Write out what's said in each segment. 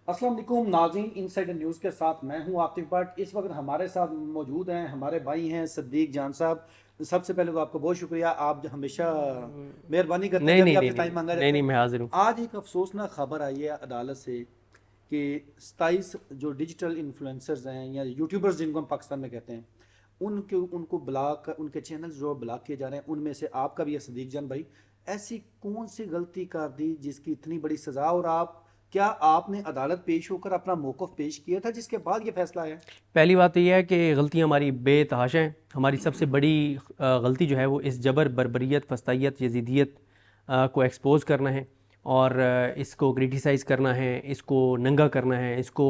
السلام علیکم ناظرین، انسائڈر نیوز کے ساتھ میں ہوں عاطف بٹ۔ اس وقت ہمارے ساتھ موجود ہیں ہمارے بھائی ہیں صدیق جان صاحب۔ سب سے پہلے تو آپ کا بہت شکریہ، آپ جو ہمیشہ مہربانی کرتے ہیں نہیں جب نہیں بھی آپ نہیں سے ٹائم مانگا نہیں جاتا نہیں نہیں ہے۔ میں حاضر ہوں۔ آج ایک افسوسناک خبر آئی ہے عدالت سے کہ 27 جو ڈیجیٹل انفلوئنسرز ہیں یا یوٹیوبرز جن کو ہم پاکستان میں کہتے ہیں، ان کو بلاک، ان کے چینلز جو بلاک کیے جا رہے ہیں، ان میں سے آپ کا بھی ہے صدیق جان بھائی۔ ایسی کون سی غلطی کر دی جس کی اتنی بڑی سزا، اور کیا آپ نے عدالت پیش ہو کر اپنا موقف پیش کیا تھا جس کے بعد یہ فیصلہ آیا؟ پہلی بات تو یہ ہے کہ غلطیاں ہماری بے تحاشا ہیں۔ ہماری سب سے بڑی غلطی جو ہے وہ اس جبر، بربریت، فسطائیت، یزیدیت کو ایکسپوز کرنا ہے، اور اس کو کریٹیسائز کرنا ہے، اس کو ننگا کرنا ہے، اس کو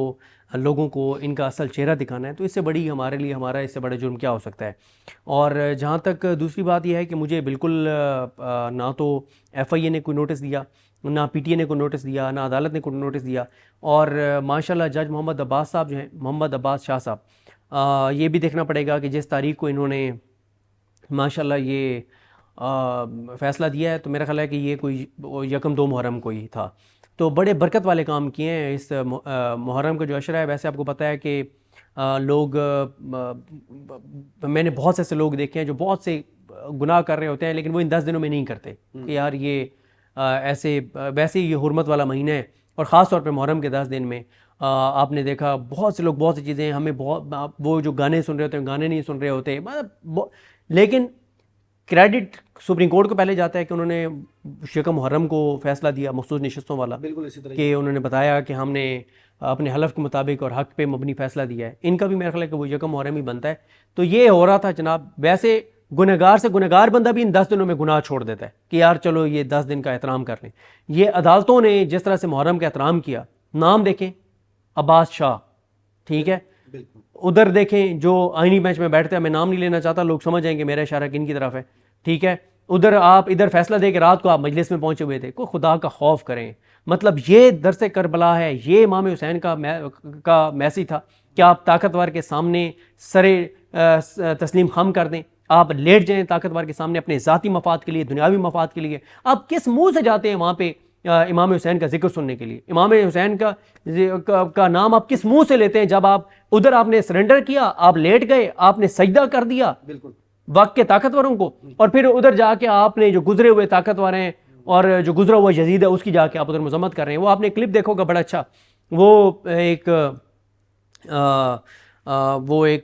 لوگوں کو ان کا اصل چہرہ دکھانا ہے۔ تو اس سے بڑی ہمارے لیے، ہمارا اس سے بڑا جرم کیا ہو سکتا ہے؟ اور جہاں تک دوسری بات یہ ہے کہ مجھے بالکل نہ تو ایف آئی اے نے کوئی نوٹس دیا، نہ پی ٹی اے نے کوئی نوٹس دیا، نہ عدالت نے کوئی نوٹس دیا، اور ماشاءاللہ جج محمد عباس صاحب جو ہیں، محمد عباس شاہ صاحب، یہ بھی دیکھنا پڑے گا کہ جس تاریخ کو انہوں نے ماشاءاللہ یہ فیصلہ دیا ہے، تو میرا خیال ہے کہ یہ کوئی 1 محرم کو ہی تھا۔ تو بڑے برکت والے کام کیے ہیں اس محرم کا جو عشرہ ہے۔ ویسے آپ کو پتہ ہے کہ لوگ، میں نے بہت سے ایسے لوگ دیکھے ہیں جو بہت سے گناہ کر رہے ہوتے ہیں، لیکن وہ ان 10 دنوں میں نہیں کرتے کہ یار یہ ایسے، ویسے یہ حرمت والا مہینہ ہے، اور خاص طور پہ محرم کے 10 دن میں آپ نے دیکھا بہت سے لوگ بہت سی چیزیں، ہمیں بہت وہ جو گانے سن رہے ہوتے ہیں، گانے نہیں سن رہے ہوتے، لیکن کریڈٹ سپریم کورٹ کو پہلے جاتا ہے کہ انہوں نے 1 محرم کو فیصلہ دیا مخصوص نشستوں والا، بالکل اسی طرح کہ انہوں نے بتایا کہ ہم نے اپنے حلف کے مطابق اور حق پہ مبنی فیصلہ دیا ہے۔ ان کا بھی میرا خیال ہے کہ وہ 1 محرم ہی بنتا ہے۔ تو یہ ہو رہا تھا جناب، ویسے گنہگار سے گنہگار بندہ بھی ان 10 دنوں میں گناہ چھوڑ دیتا ہے کہ یار چلو یہ 10 دن کا احترام کر لیں۔ یہ عدالتوں نے جس طرح سے محرم کا احترام کیا، نام دیکھیں عباس شاہ، ٹھیک ہے، بالکل ادھر دیکھیں جو آئینی بینچ میں بیٹھتے ہیں، میں نام نہیں لینا چاہتا، لوگ سمجھ جائیں گے میرا اشارہ کن کی طرف ہے، ٹھیک ہے، ادھر آپ ادھر فیصلہ دے کے رات کو آپ مجلس میں پہنچے ہوئے تھے۔ کوئی خدا کا خوف کریں، مطلب یہ درس کربلا ہے، یہ امام حسین کا میسیج تھا کہ آپ طاقتور کے سامنے سرے تسلیم خم کر دیں، آپ لیٹ جائیں طاقتور کے سامنے اپنے ذاتی مفاد کے لیے، دنیاوی مفاد کے لیے۔ آپ کس منہ سے جاتے ہیں وہاں پہ امام حسین کا ذکر سننے کے لیے؟ امام حسین کا نام آپ کس منہ سے لیتے ہیں جب آپ ادھر آپ نے سرنڈر کیا، آپ لیٹ گئے، آپ نے سجدہ کر دیا بالکل وقت کے طاقتوروں کو، اور پھر ادھر جا کے آپ نے جو گزرے ہوئے طاقتور ہیں اور جو گزرا ہوا یزید ہے اس کی جا کے آپ ادھر مذمت کر رہے ہیں۔ وہ آپ نے کلپ دیکھو گا بڑا اچھا، وہ ایک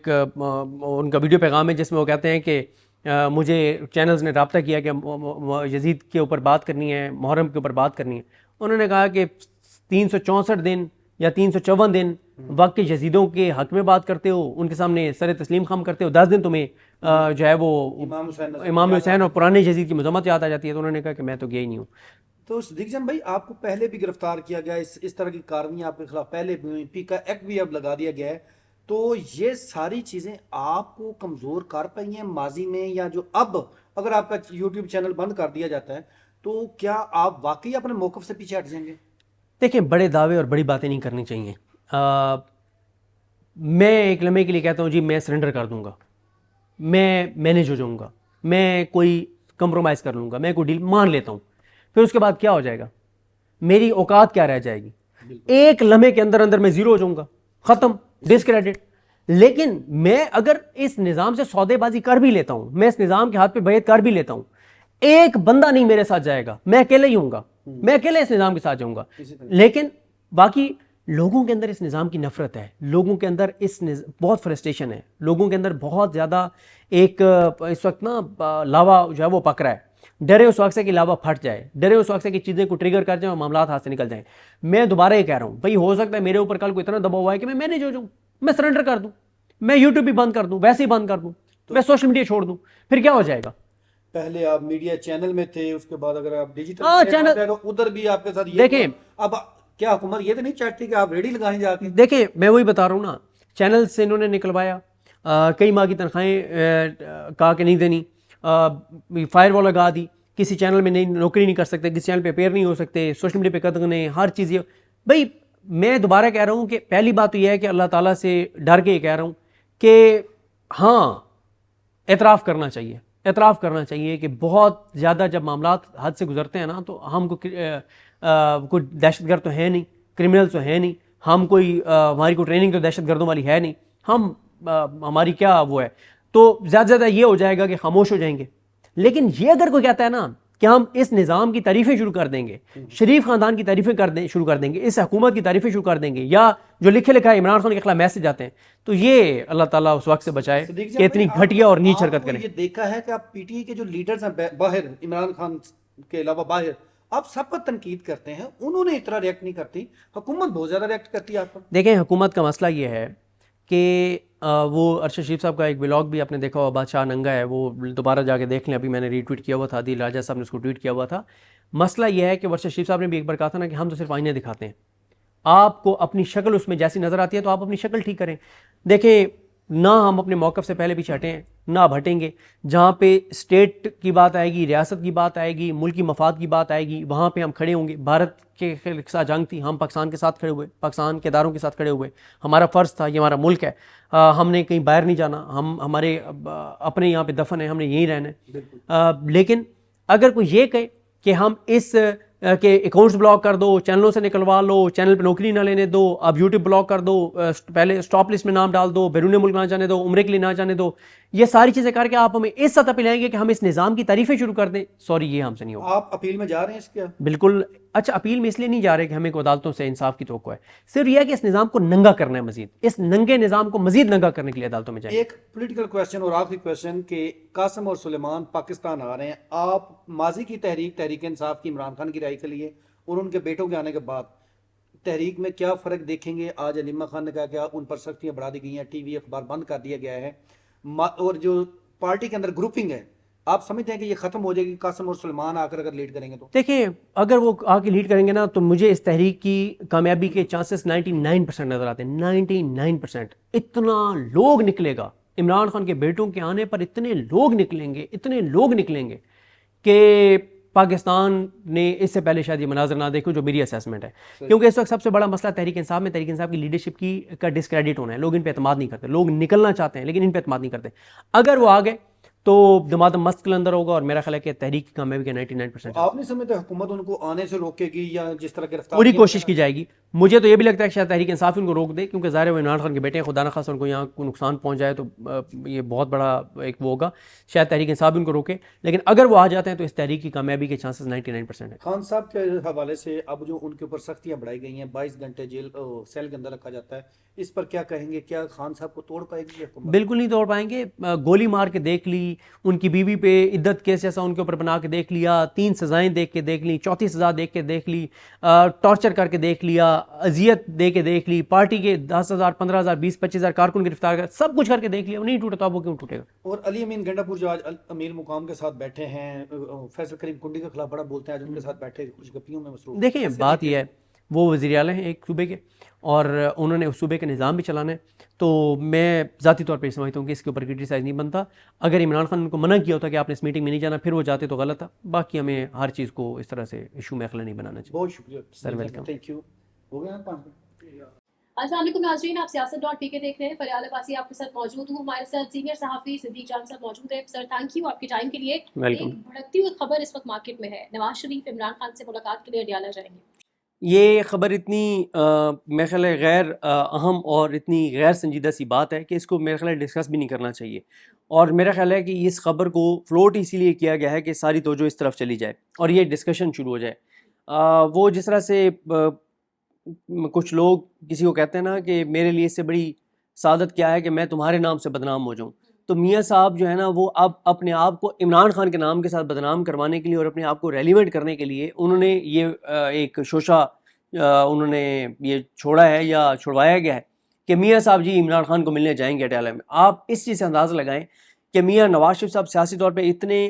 ان کا ویڈیو پیغام ہے جس میں وہ کہتے ہیں کہ مجھے چینلز نے رابطہ کیا کہ یزید کے اوپر بات کرنی ہے، محرم کے اوپر بات کرنی ہے۔ انہوں نے کہا کہ 364 دن یا 354 دن وقت کے یزیدوں کے حق میں بات کرتے ہو، ان کے سامنے سر تسلیم خم کرتے ہو، 10 دن تمہیں جو ہے وہ امام حسین اور پرانے یزید کی مذمت یاد آ جاتی ہے۔ تو انہوں نے کہا کہ میں تو گیا ہی نہیں ہوں۔ تو صدیق جان بھائی، آپ کو پہلے بھی گرفتار کیا گیا، اس طرح کی کاروائیاں آپ کے خلاف پہلے بھی ہوئی، پی کا ایکٹ بھی اب لگا دیا گیا ہے، تو یہ ساری چیزیں آپ کو کمزور کر پائی ہیں ماضی میں، یا جو اب اگر آپ کا یوٹیوب چینل بند کر دیا جاتا ہے تو کیا آپ واقعی اپنے موقف سے پیچھے ہٹ جائیں گے؟ دیکھیں، بڑے دعوے اور بڑی باتیں نہیں کرنی چاہیے۔ میں ایک لمحے کے لیے کہتا ہوں جی میں سرنڈر کر دوں گا، میں مینیج ہو جاؤں گا، میں کوئی کمپرومائز کر لوں گا، میں کوئی ڈیل مان لیتا ہوں، پھر اس کے بعد کیا ہو جائے گا؟ میری اوقات کیا رہ جائے گی؟ ایک لمحے کے اندر اندر میں زیرو ہو جاؤں گا، ختم، ڈسکریڈٹ۔ لیکن میں اگر اس نظام سے سودے بازی کر بھی لیتا ہوں، میں اس نظام کے ہاتھ پہ بیعت کر بھی لیتا ہوں، ایک بندہ نہیں میرے ساتھ جائے گا، میں اکیلے ہی ہوں گا، میں اکیلے اس نظام کے ساتھ جاؤں گا۔ لیکن باقی لوگوں کے اندر اس نظام کی نفرت ہے، لوگوں کے اندر بہت فرسٹریشن ہے، لوگوں کے اندر بہت زیادہ ایک اس وقت نا لاوا جو ہے وہ پک رہا ہے، ڈرے اس وقت سے کہ لاوا پھٹ جائے، ڈرے اس وقت سے کہ چیزیں کو ٹریگر کر جائیں اور معاملات ہاتھ سے نکل جائیں۔ میں دوبارہ یہ کہہ رہا ہوں بھائی، ہو سکتا ہے میرے اوپر کل کو اتنا دباؤ ہوا ہے کہ میں مینیج ہو جاؤں، میں سرنڈر کر دوں، میں یوٹیوب بھی بند کر دوں، ویسے ہی بند کر دوں، میں سوشل میڈیا چھوڑ دوں، پھر کیا ہو جائے گا؟ پہلے آپ میڈیا چینل میں تھے، اس کے بعد اگر آپ ڈیجیٹل چینل تو ادھر بھی آپ کے ساتھ یہ دیکھیں، اب کیا حکومت یہ تو نہیں چاہتی کہ آپ ریڈی لگائیں جا کے؟ دیکھیں میں وہی بتا رہا ہوں نا، چینل سے انہوں نے نکلوایا، کئی ماہ کی تنخواہیں کہا کہ نہیں دینی، فائر وال لگا دی، کسی چینل میں نوکری نہیں کر سکتے، کسی چینل پہ اپیئر نہیں ہو سکتے، سوشل میڈیا پہ قدغن ہے، ہر چیز۔ بھائی میں دوبارہ کہہ رہا ہوں کہ پہلی بات تو یہ ہے کہ اللہ تعالیٰ سے ڈر کے یہ کہہ رہا ہوں کہ ہاں اعتراف کرنا چاہیے، اعتراف کرنا چاہیے کہ بہت زیادہ جب معاملات حد سے گزرتے ہیں نا، تو ہم کوئی دہشت گرد تو ہے نہیں، کرمنل تو ہے نہیں، ہم کوئی ہماری کوئی ٹریننگ تو دہشت گردوں والی ہے نہیں، ہم ہماری کیا وہ ہے، تو زیادہ سے زیادہ یہ ہو جائے گا کہ خاموش ہو جائیں گے. لیکن یہ اگر کوئی کہتا ہے نا کہ ہم اس نظام کی تعریفیں شروع کر دیں گے، شریف خاندان کی تعریفیں شروع کر دیں گے، اس حکومت کی تعریفیں شروع کر دیں گے، یا جو لکھے لکھا ہے عمران خان کے خلاف میسج آتے ہیں، تو یہ اللہ تعالیٰ اس وقت سے بچائے صدیق کہ اتنی گھٹیا اور نیچ حرکت آپ کریں. یہ دیکھا ہے کہ آپ پی ٹی آئی کے جو لیڈرز ہیں باہر، عمران خان کے علاوہ باہر، آپ سب پر تنقید کرتے ہیں، انہوں نے اتنا ریئیکٹ نہیں کرتی، حکومت بہت زیادہ ریئیکٹ کرتی ہے آپ پر. دیکھیں حکومت کا مسئلہ یہ ہے کہ وہ ارشد شریف صاحب کا ایک ولاگ بھی آپ نے دیکھا ہوا، بادشاہ ننگا ہے، وہ دوبارہ جا کے دیکھ لیں، ابھی میں نے ری ٹویٹ کیا ہوا تھا، عادل راجہ صاحب نے اس کو ٹویٹ کیا ہوا تھا. مسئلہ یہ ہے کہ ارشد شریف صاحب نے بھی ایک بار کہا تھا نا کہ ہم تو صرف آئینے دکھاتے ہیں، آپ کو اپنی شکل اس میں جیسی نظر آتی ہے تو آپ اپنی شکل ٹھیک کریں. دیکھیں نہ ہم اپنے موقف سے پہلے پیچھے ہٹیں، نہ اب ہٹیں گے. جہاں پہ اسٹیٹ کی بات آئے گی، ریاست کی بات آئے گی، ملکی مفاد کی بات آئے گی، وہاں پہ ہم کھڑے ہوں گے. بھارت کے ساتھ جنگ تھی، ہم پاکستان کے ساتھ کھڑے ہوئے، پاکستان کے اداروں کے ساتھ کھڑے ہوئے، ہمارا فرض تھا، یہ ہمارا ملک ہے، ہم نے کہیں باہر نہیں جانا، ہمارے اپنے یہاں پہ دفن ہے، ہم نے یہیں رہنا ہے. لیکن اگر کوئی یہ کہے کہ ہم اس کہ اکاؤنٹس بلاک کر دو، چینلوں سے نکلوا لو، چینل پہ نوکری نہ لینے دو، اب یوٹیوب بلاک کر دو، پہلے اسٹاپ لسٹ میں نام ڈال دو، بیرون ملک نہ جانے دو، عمرے کے لیے نہ جانے دو، یہ ساری چیزیں کر کے آپ ہمیں اس سطح پہ لائیں گے کہ ہم اس نظام کی تعریفیں شروع کر دیں، سوری یہ ہم سے نہیں ہوگا. آپ اپیل میں جا رہے ہیں اس کے؟ بالکل. اچھا اپیل میں اس لیے نہیں جا رہے کہ ہمیں کوئی عدالتوں سے انصاف کی توقع ہے، صرف یہ ہے کہ اس نظام کو ننگا کرنا ہے، مزید اس ننگے نظام کو مزید ننگا کرنے کے لیے عدالتوں میں جائیں. ایک پولیٹیکل کویسچن اور آخری کویسچن کہ قاسم اور سلیمان پاکستان آ رہے ہیں، آپ ماضی کی تحریک انصاف کی عمران خان کی رہائی کے لیے اور ان کے بیٹوں کے آنے کے بعد تحریک میں کیا فرق دیکھیں گے؟ آج علیمہ خان نے کہا کہ ان پر سختیاں بڑھا دی گئی ہیں، ٹی وی اخبار بند کر دیا گیا ہے، اور جو پارٹی کے اندر گروپنگ ہے، آپ سمجھتے ہیں کہ یہ ختم ہو جائے گی قاسم اور سلیمان آ کر اگر لیڈ کریں گے تو؟ دیکھیں اگر وہ آ کے لیڈ کریں گے نا تو مجھے اس تحریک کی کامیابی کے چانسز 99% نظر آتے ہیں. 99%. اتنا لوگ نکلے گا عمران خان کے بیٹوں کے آنے پر، اتنے لوگ نکلیں گے کہ پاکستان نے اس سے پہلے شاید یہ مناظر نہ دیکھو، جو میری اسیسمنٹ ہے. کیونکہ اس وقت سب سے بڑا مسئلہ تحریک انصاف میں تحریک انصاف کی لیڈرشپ کا ڈسکریڈٹ ہونا ہے. لوگ ان پہ اعتماد نہیں کرتے، لوگ نکلنا چاہتے ہیں لیکن ان پہ اعتماد نہیں کرتے. اگر وہ آگے تو دمادم مست کلندر ہوگا، اور میرا خیال ہے کہ تحریک کی کامیابی کے 99%. آپ نہیں سمجھتے حکومت ان کو آنے سے روکے گی یا جس طرح گرفتار پوری کوشش کی جائے گی؟ مجھے تو یہ بھی لگتا ہے کہ شاید تحریک انصاف ان کو روک دے، کیونکہ ظاہر ہے وہ عمران خان کے بیٹے ہیں، خدا نخواستہ ان کو یہاں کوئی نقصان پہنچ جائے تو یہ بہت بڑا ایک وہ ہوگا. شاید تحریک انصاف ان کو روکے، لیکن اگر وہ آ جاتے ہیں تو اس تحریک کی کامیابی کے چانسز 99% ہیں. خان صاحب کے حوالے سے اب جو ان کے اوپر سختیاں بڑھائی گئی ہیں، 22 گھنٹے جیل سیل کے اندر رکھا جاتا ہے، اس پر کیا کہیں گے؟ کیا خان صاحب کو توڑ پائے گی حکومت؟ بالکل نہیں توڑ پائیں گے. گولی مار کے دیکھ لی، ان کی بیوی پہ عدت کیس جیسا ان کے اوپر بنا کے دیکھ لیا، 3 سزائیں دیکھ کے دیکھ لی، 34 سزا دیکھ کے دیکھ لی، ٹارچر کر کے دیکھ لیا، اذیت دے کے دیکھ لی، پارٹی کے 10,000 15,000 20-25,000 کارکن گرفتار کر، سب کچھ کر کے دیکھ لیا، وہ نہیں ٹوٹا تو اب وہ کیوں ٹوٹے گا؟ اور علی امین گنڈا پور جو آج امیر مقام کے ساتھ بیٹھے ہیں، فیصل کریم کنڈی کے خلاف بڑا بولتے ہیں، آج ان کے ساتھ بیٹھے کچھ گپیوں میں مصروف. دیکھیں بات یہ ہے، وہ وزیر اعلیٰ ہیں ایک صوبے کے، اور انہوں نے اس صوبے کا نظام بھی چلانا ہے، تو میں ذاتی طور پہ سمجھتا ہوں کہ اس کے اوپر کرٹیسائز نہیں بنتا. اگر عمران خان ان کو منع کیا ہوتا کہ آپ نے اس میٹنگ میں نہیں جانا، پھر وہ جاتے تو غلط تھا. باقی ہمیں ہر چیز کو اس طرح سے ایشو میں خلا نہیں بنانا چاہیے. بہت شکریہ سر، ویلکم. Thank you. ہو گیا 5 منٹ. السلام علیکم ناظرین، آپ سیاست.pk دیکھ رہے ہیں. فریال عباسی آپ کے ساتھ موجود ہوں. ہمارے ساتھ سینئر صحافی صدیق جان صاحب موجود ہیں. سر تھینک یو آپ کے ٹائم کے لیے. ویلکم. ایک بھڑکتی ہوئی خبر اس وقت مارکیٹ میں ہے، نواز شریف عمران خان سے ملاقات کے لیے اڈیالہ جائیں گے. یہ خبر اتنی میرے خیال ہے غیر اہم اور اتنی غیر سنجیدہ سی بات ہے کہ اس کو میرے خیال ہے ڈسکس بھی نہیں کرنا چاہیے. اور میرا خیال ہے کہ اس خبر کو فلوٹ اسی لیے کیا گیا ہے کہ ساری توجہ اس طرف چلی جائے اور یہ ڈسکشن شروع ہو جائے. وہ جس طرح سے کچھ لوگ کسی کو کہتے ہیں نا کہ میرے لیے اس سے بڑی سعادت کیا ہے کہ میں تمہارے نام سے بدنام ہو جاؤں، تو میاں صاحب جو ہے نا وہ اب اپنے آپ کو عمران خان کے نام کے ساتھ بدنام کروانے کے لیے اور اپنے آپ کو ریلیونٹ کرنے کے لیے انہوں نے یہ ایک شوشہ انہوں نے یہ چھوڑا ہے یا چھڑوایا گیا ہے کہ میاں صاحب جی عمران خان کو ملنے جائیں گے اڈیالہ میں. آپ اس چیز سے اندازہ لگائیں کہ میاں نواز شریف صاحب سیاسی طور پہ اتنے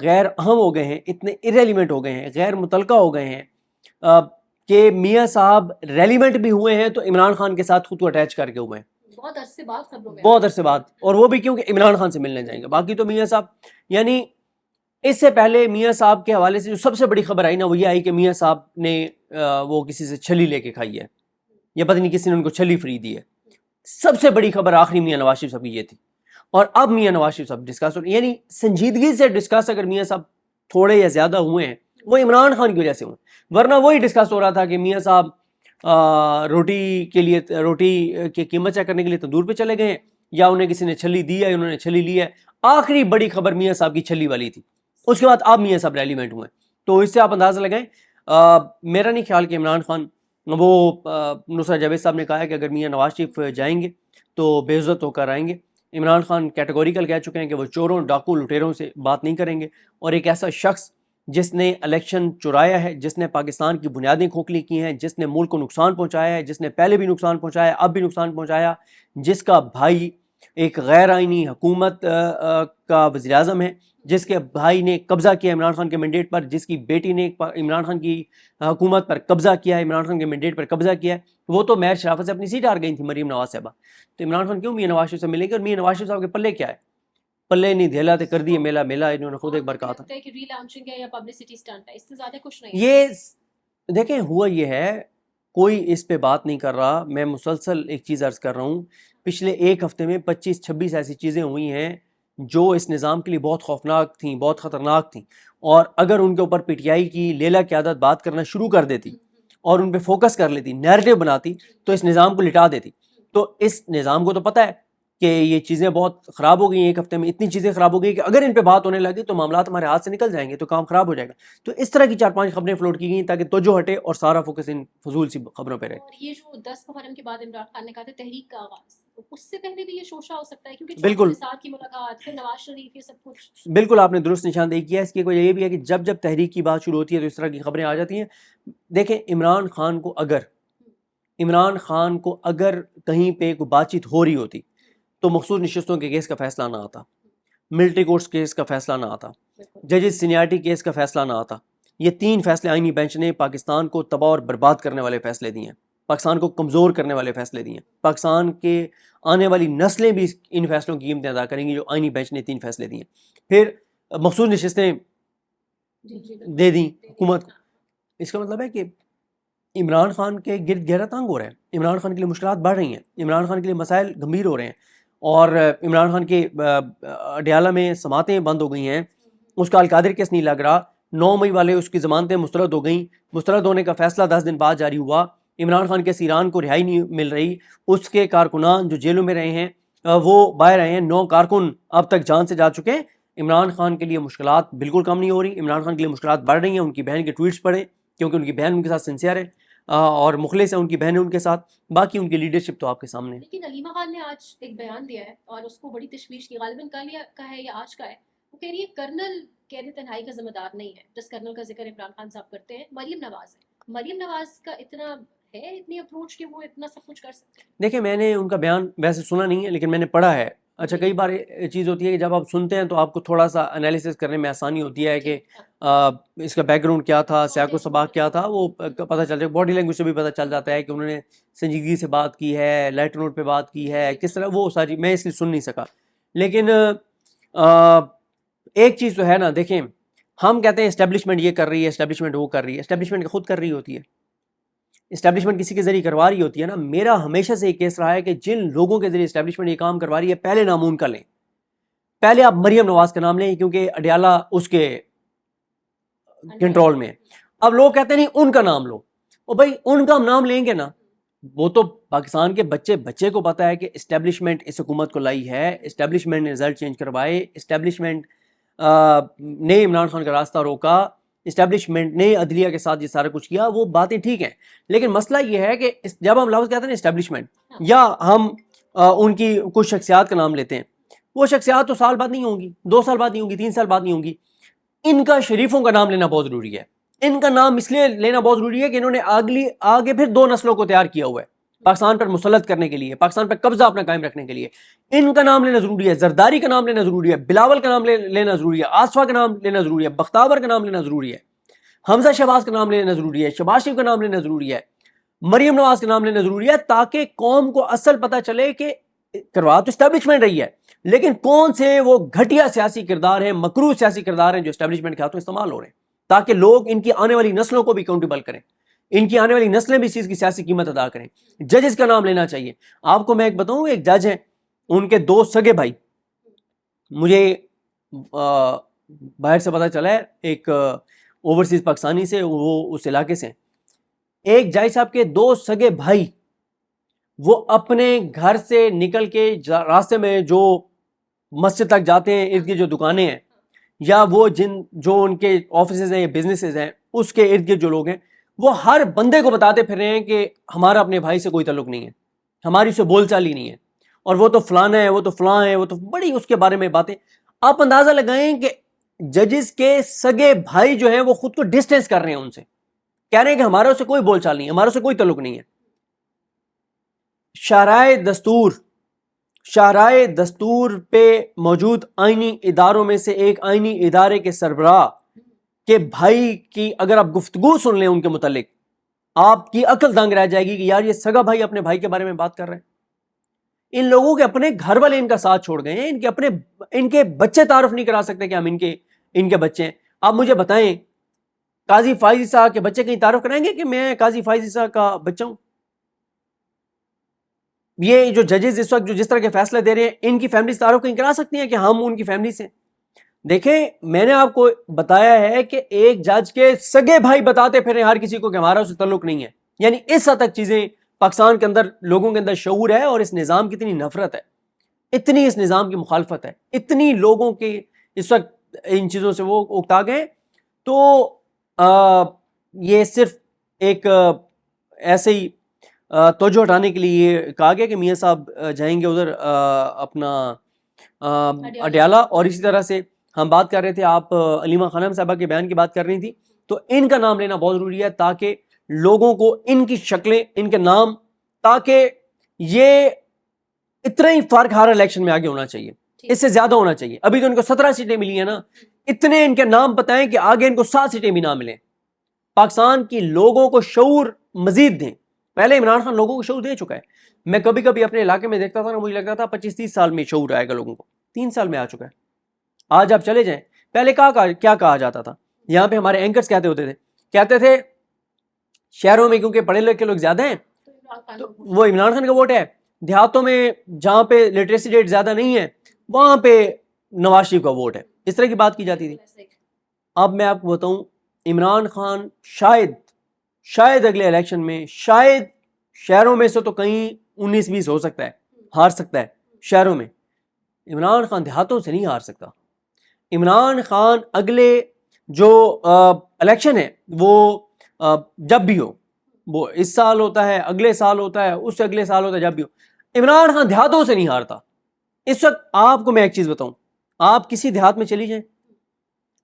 غیر اہم ہو گئے ہیں، اتنے ارریلیونٹ ہو گئے ہیں، غیر متعلقہ ہو گئے ہیں کہ میاں صاحب ریلیونٹ بھی ہوئے ہیں تو عمران خان کے ساتھ خود کو اٹیچ کر کے ہوئے ہیں بہت عرصے بعد خبروں میں، بہت عرصے بعد، اور وہ بھی کیونکہ عمران خان سے ملنے جائیں گے. باقی تو میاں صاحب یعنی اس سے پہلے میاں صاحب کے حوالے سے جو سب سے بڑی خبر آئی نا وہ یہ آئی کہ میاں صاحب نے وہ کسی سے چھلی لے کے کھائی ہے، یا پتہ نہیں کسی نے ان کو چھلی فری دی ہے. سب سے بڑی خبر آخری میاں نواز شریف صاحب کی یہ تھی. اور اب میاں نواز شریف صاحب ڈسکس یعنی سنجیدگی سے ڈسکس اگر میاں صاحب تھوڑے یا زیادہ ہوئے ہیں وہ عمران خان کی وجہ سے ہوئے، ورنہ وہی ڈسکس ہو رہا تھا کہ میاں صاحب روٹی کے لیے روٹی کی قیمت چیک کرنے کے لیے تندور پہ چلے گئے ہیں، یا انہیں کسی نے چھلی دی ہے، انہوں نے چھلی لی ہے. آخری بڑی خبر میاں صاحب کی چھلی والی تھی، اس کے بعد اب میاں صاحب ریلیونٹ ہوئے. تو اس سے آپ اندازہ لگائیں. میرا نہیں خیال کہ عمران خان، وہ نصرت جاوید صاحب نے کہا ہے کہ اگر میاں نواز شریف جائیں گے تو بے عزت ہو کر آئیں گے. عمران خان کیٹیگوریکل کہہ چکے ہیں کہ وہ چوروں ڈاکو لٹیروں سے بات نہیں کریں گے، اور ایک ایسا شخص جس نے الیکشن چرایا ہے، جس نے پاکستان کی بنیادیں کھوکھلی کی ہیں، جس نے ملک کو نقصان پہنچایا ہے، جس نے پہلے بھی نقصان پہنچایا اب بھی نقصان پہنچایا، جس کا بھائی ایک غیر آئینی حکومت کا وزیر اعظم ہے، جس کے بھائی نے قبضہ کیا عمران خان کے مینڈیٹ پر، جس کی بیٹی نے عمران خان کی حکومت پر قبضہ کیا ہے، عمران خان کے مینڈیٹ پر قبضہ کیا ہے. وہ تو مہر شرافت سے اپنی سیٹ ہار گئی تھی مریم نواز صاحبہ. تو عمران خان کیوں میاں نواز شریف سے ملیں گے؟ اور میاں نواز شریف صاحب کے پلے کیا ہے؟ پلے نہیں دھیلا تے کر دیے میلا میلا، انہوں نے خود ایک بار کہا تھا. کہ ری لانچنگ ہے یا پبلسٹی سٹنٹ ہے، اس سے زیادہ کچھ نہیں. یہ دیکھیں ہوا یہ ہے، کوئی اس پہ بات نہیں کر رہا. میں مسلسل ایک چیز عرض کر رہا ہوں، پچھلے ایک ہفتے میں 25-26 ایسی چیزیں ہوئی ہیں جو اس نظام کے لیے بہت خوفناک تھیں، بہت خطرناک تھیں، اور اگر ان کے اوپر پی ٹی آئی کی لیلا قیادت بات کرنا شروع کر دیتی اور ان پہ فوکس کر لیتی، نیریٹو بناتی، تو اس نظام کو لٹا دیتی. تو اس نظام کو تو پتہ ہے کہ یہ چیزیں بہت خراب ہو گئی ہیں. ایک ہفتے میں اتنی چیزیں خراب ہو گئی کہ اگر ان پہ بات ہونے لگی تو معاملات ہمارے ہاتھ سے نکل جائیں گے، تو کام خراب ہو جائے گا. تو اس طرح کی 4-5 خبریں فلوٹ کی گئیں تاکہ توجہ ہٹے اور سارا فوکس ان فضول سی خبروں پہ رہے. اور یہ جو 10 محرم کے بعد عمران خان نے کہا تھا تحریک کا آغاز، اس سے پہلے بھی یہ شوشہ ہو سکتا ہے کیونکہ بالکل ساتھ کی ملاقات، پھر نواز شریف، یہ سب کچھ. بالکل آپ نے درست نشاندہی کیا. اس کی کوئی یہ بھی ہے کہ جب جب تحریک کی بات شروع ہوتی ہے تو اس طرح کی خبریں آ جاتی ہیں. دیکھیں عمران خان کو اگر کہیں پہ کوئی بات چیت ہو رہی ہوتی تو مخصوص نشستوں کے کیس کا فیصلہ نہ آتا، ملٹری کورٹس کیس کا فیصلہ نہ آتا، ججز سینیارٹی کیس کا فیصلہ نہ آتا. یہ 3 فیصلے آئینی بینچ نے پاکستان کو تباہ اور برباد کرنے والے فیصلے دیے ہیں، پاکستان کو کمزور کرنے والے فیصلے دیے ہیں. پاکستان کے آنے والی نسلیں بھی ان فیصلوں کی قیمتیں ادا کریں گی جو آئینی بینچ نے 3 فیصلے دیے ہیں. پھر مخصوص نشستیں دے دیں حکومت کو. اس کا مطلب ہے کہ عمران خان کے گرد گہرا تنگ ہو رہا ہے، عمران خان کے لیے مشکلات بڑھ رہی ہیں، عمران خان کے لیے مسائل گمبھیر ہو رہے ہیں، اور عمران خان کے اڈیالہ میں سماعتیں بند ہو گئی ہیں. اس کا القادر کیس نہیں لگ رہا. 9 مئی والے اس کی ضمانتیں مسترد ہو گئیں. مسترد ہونے کا فیصلہ 10 دن بعد جاری ہوا. عمران خان کے ایران کو رہائی نہیں مل رہی. اس کے کارکنان جو جیلوں میں رہے ہیں وہ باہر آئے ہیں. 9 کارکن اب تک جان سے جا چکے ہیں. عمران خان کے لیے مشکلات بالکل کم نہیں ہو رہی. عمران خان کے لیے مشکلات بڑھ رہی ہیں. ان کی بہن کے ٹویٹس پڑھیں کیونکہ ان کی بہن ان کے ساتھ سنسیئر ہے اور مخلص ہے، ان کی بہن ان کے ساتھ. باقی ان کی لیڈرشپ تو آپ کے سامنے ہے. لیکن علیمہ خان نے آج ایک بیان دیا ہے اور اس کو بڑی تشویش کی، غالباً کل کا ہے یا آج کا ہے. وہ کہہ رہی ہے کرنل قید تنہائی کا ذمہ دار نہیں ہے. جس کرنل کا ذکر عمران خان صاحب کرتے ہیں مریم نواز ہے. مریم نواز کا اتنا ہے، اتنی اپروچ کہ وہ اتنا سب کچھ کر سکتے ہیں. دیکھیں میں نے ان کا بیان ویسے سنا نہیں ہے لیکن میں نے پڑھا ہے. اچھا کئی بار چیز ہوتی ہے کہ جب آپ سنتے ہیں تو آپ کو تھوڑا سا انالیسس کرنے میں آسانی ہوتی ہے کہ اس کا بیک گراؤنڈ کیا تھا، سیاق و سباق کیا تھا، وہ پتہ چل جائے. باڈی لینگویج سے بھی پتہ چل جاتا ہے کہ انہوں نے سنجیدگی سے بات کی ہے، لائٹر نوٹ پہ بات کی ہے، کس طرح وہ ساری میں اس لیے سن نہیں سکا. لیکن ایک چیز تو ہے نا، دیکھیں ہم کہتے ہیں اسٹیبلشمنٹ یہ کر رہی ہے، اسٹیبلشمنٹ وہ کر رہی ہے. اسٹیبلشمنٹ خود کر رہی ہوتی ہے، اسٹیبلشمنٹ کسی کے ذریعے کروا رہی ہوتی ہے نا. میرا ہمیشہ سے یہ کیس رہا ہے کہ جن لوگوں کے ذریعے اسٹیبلشمنٹ یہ کام کروا رہی ہے پہلے نام ان کا لیں. پہلے آپ مریم نواز کا نام لیں کیونکہ اڈیالہ اس کے کنٹرول میں ہے. اب لوگ کہتے ہیں نہیں ان کا نام لو. اور بھائی ان کا ہم نام لیں گے نا، وہ تو پاکستان کے بچے کو پتا ہے کہ اسٹیبلشمنٹ اس حکومت کو لائی ہے، اسٹیبلشمنٹ نے رزلٹ چینج کروائے، اسٹیبلشمنٹ نے عمران خان کا راستہ روکا، اسٹیبلشمنٹ نے عدلیہ کے ساتھ یہ سارا کچھ کیا. وہ باتیں ٹھیک ہیں لیکن مسئلہ یہ ہے کہ جب ہم لفظ کہتے ہیں اسٹیبلشمنٹ یا ہم ان کی کچھ شخصیات کا نام لیتے ہیں، وہ شخصیات تو سال بعد نہیں ہوں گی، 2 سال بعد نہیں ہوں گی، 3 سال بعد نہیں ہوں گی. ان کا شریفوں کا نام لینا بہت ضروری ہے. ان کا نام اس لیے لینا بہت ضروری ہے کہ انہوں نے آگے پھر 2 نسلوں کو تیار کیا ہوا ہے پاکستان پر مسلط کرنے کے لیے، پاکستان پر قبضہ اپنا قائم رکھنے کے لیے. ان کا نام لینا ضروری ہے، زرداری کا نام لینا ضروری ہے، بلاول کا نام لینا ضروری ہے، آصفہ کا نام لینا ضروری ہے، بختاور کا نام لینا ضروری ہے، حمزہ شہباز کا نام لینا ضروری ہے، شہباز شریف کا نام لینا ضروری ہے، مریم نواز کا نام لینا ضروری ہے، تاکہ قوم کو اصل پتہ چلے کہ کروا تو اسٹیبلشمنٹ رہی ہے لیکن کون سے وہ گھٹیا سیاسی کردار ہیں، مکروہ سیاسی کردار ہیں جو اسٹیبلشمنٹ کے ہاتھوں استعمال ہو رہے ہیں، تاکہ لوگ ان کی آنے والی نسلوں کو بھی اکاؤنٹیبل کریں، ان کی آنے والی نسلیں بھی اس چیز کی سیاسی قیمت ادا کریں. ججز کا نام لینا چاہیے. آپ کو میں ایک بتاؤں، ایک جج ہیں، ان کے 2 سگے بھائی، مجھے باہر سے پتہ چلا ہے ایک اوورسیز پاکستانی سے، وہ اس علاقے سے ہیں. ایک جائی صاحب کے 2 سگے بھائی وہ اپنے گھر سے نکل کے راستے میں جو مسجد تک جاتے ہیں، ارد گرد جو دکانیں ہیں یا وہ جو ان کے آفیسز ہیں یا بزنسز ہیں اس کے ارد گرد جو لوگ ہیں، وہ ہر بندے کو بتاتے پھر رہے ہیں کہ ہمارا اپنے بھائی سے کوئی تعلق نہیں ہے، ہماری اسے بول چال ہی نہیں ہے، اور وہ تو فلانا ہے، وہ تو فلاں ہے، وہ تو بڑی اس کے بارے میں باتیں. آپ اندازہ لگائیں کہ ججز کے سگے بھائی جو ہیں وہ خود کو ڈسٹینس کر رہے ہیں ان سے، کہہ رہے ہیں کہ ہمارا اسے کوئی بول چال نہیں ہے، ہمارا اسے کوئی تعلق نہیں ہے. شاہراہ دستور پہ موجود آئینی اداروں میں سے ایک آئینی ادارے کے سربراہ کے بھائی کی اگر آپ گفتگو سن لیں ان کے متعلق، آپ کی عقل دنگ رہ جائے گی کہ یار یہ سگا بھائی اپنے بھائی کے بارے میں بات کر رہے ہیں. ان لوگوں کے اپنے گھر والے ان کا ساتھ چھوڑ گئے ہیں، ان کے بچے تعارف نہیں کرا سکتے کہ ہم ان کے بچے ہیں. آپ مجھے بتائیں قاضی فائز عیسیٰ کے بچے کہیں تعارف کرائیں گے کہ میں قاضی فائز عیسیٰ کا بچہ ہوں؟ یہ جو ججز اس وقت جو جس طرح کے فیصلے دے رہے ہیں، ان کی فیملیز تعارف کہیں کرا سکتی ہیں کہ ہم ان کی فیملی سے؟ دیکھیں میں نے آپ کو بتایا ہے کہ ایک جج کے سگے بھائی بتاتے پھرے ہر کسی کو کہ ہمارا اس سے تعلق نہیں ہے. یعنی اس حد تک چیزیں پاکستان کے اندر لوگوں کے اندر شعور ہے، اور اس نظام کی اتنی نفرت ہے، اتنی اس نظام کی مخالفت ہے، اتنی لوگوں کے اس وقت ان چیزوں سے وہ اکتا گئے. تو یہ صرف ایک ایسے ہی توجہ ہٹانے کے لیے یہ کہا گیا کہ میاں صاحب جائیں گے ادھر اپنا اڈیالہ. اور اسی طرح سے ہم بات کر رہے تھے، آپ علیمہ خانم صاحبہ کے بیان کی بات کر رہی تھی، تو ان کا نام لینا بہت ضروری ہے تاکہ لوگوں کو ان کی شکلیں، ان کے نام، تاکہ یہ اتنا ہی فرق ہر الیکشن میں آگے ہونا چاہیے، اس سے زیادہ ہونا چاہیے. ابھی تو ان کو 17 سیٹیں ملی ہیں نا، اتنے ان کے نام بتائیں کہ آگے ان کو 7 سیٹیں بھی نہ ملیں. پاکستان کی لوگوں کو شعور مزید دیں. پہلے عمران خان لوگوں کو شعور دے چکا ہے. میں کبھی کبھی اپنے علاقے میں دیکھتا تھا نا، مجھے لگتا تھا 25-30 سال میں شعور آئے گا لوگوں کو. 3 سال میں آ چکا ہے. آج آپ چلے جائیں، پہلے کیا کہا جاتا تھا یہاں پہ، ہمارے اینکرز کہتے تھے شہروں میں کیونکہ پڑھے لکھے لوگ زیادہ ہیں تو وہ عمران خان کا ووٹ ہے، دیہاتوں میں جہاں پہ لٹریسی ریٹ زیادہ نہیں ہے وہاں پہ نواز شریف کا ووٹ ہے. اس طرح کی بات کی جاتی تھی. اب میں آپ کو بتاؤں، عمران خان شاید اگلے الیکشن میں شاید شہروں میں سے تو کہیں 19-20 ہو سکتا ہے، ہار سکتا ہے شہروں میں. عمران خان دیہاتوں سے نہیں ہار سکتا. عمران خان اگلے جو الیکشن ہے وہ جب بھی ہو، وہ اس سال ہوتا ہے، اگلے سال ہوتا ہے، اس سے اگلے سال ہوتا ہے، جب بھی ہو، عمران خان دیہاتوں سے نہیں ہارتا. اس وقت آپ کو میں ایک چیز بتاؤں، آپ کسی دیہات میں چلی جائیں،